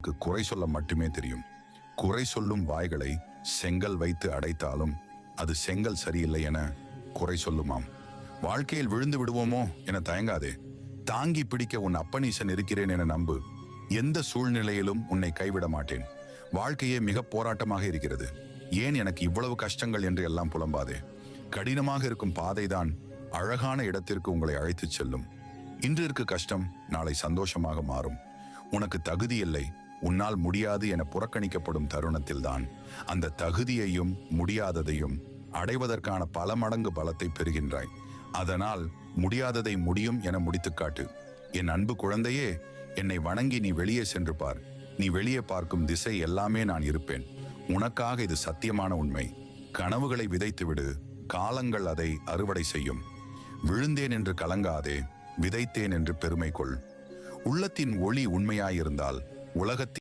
குறை சொல்ல மட்டுமே தெரியும். குறை சொல்லும் வாய்களை செங்கல் வைத்து அடைத்தாலும் அது செங்கல் சரியில்லை என குறை சொல்லுமாம். வாழ்க்கையில் விழுந்து விடுவோமோ என தயங்காதே. தாங்கி பிடிக்க உன் அப்பனீசன் இருக்கிறேன் என நம்பு. எந்த சூழ்நிலையிலும் உன்னை கைவிட மாட்டேன். வாழ்க்கையே மிக போராட்டமாக இருக்கிறது. ஏன் எனக்கு இவ்வளவு கஷ்டங்கள் என்று எல்லாம் புலம்பாதே. கடினமாக இருக்கும் பாதைதான் அழகான இடத்திற்கு உங்களை அழைத்துச் செல்லும். இன்று இருக்க கஷ்டம் நாளை சந்தோஷமாக மாறும். உனக்கு தகுதி இல்லை, உன்னால் முடியாது என புறக்கணிக்கப்படும் தருணத்தில்தான் அந்த தகுதியையும் முடியாததையும் அடைவதற்கான பல மடங்கு பலத்தை பெறுகின்றாய். அதனால் முடியாததை முடியும் என முடித்துக் காட்டு. என் அன்பு குழந்தையே, என்னை வணங்கி நீ வெளியே சென்று பார். நீ வெளியே பார்க்கும் திசை எல்லாமே நான் இருப்பேன். உனக்காக இது சத்தியமான உண்மை. கனவுகளை விதைத்துவிடு, காலங்கள் அதை அறுவடை செய்யும். விழுந்தேன் என்று கலங்காதே, விதைத்தேன் என்று பெருமை கொள். உள்ளத்தின் ஒளி உண்மையாயிருந்தால் உலகத்தின்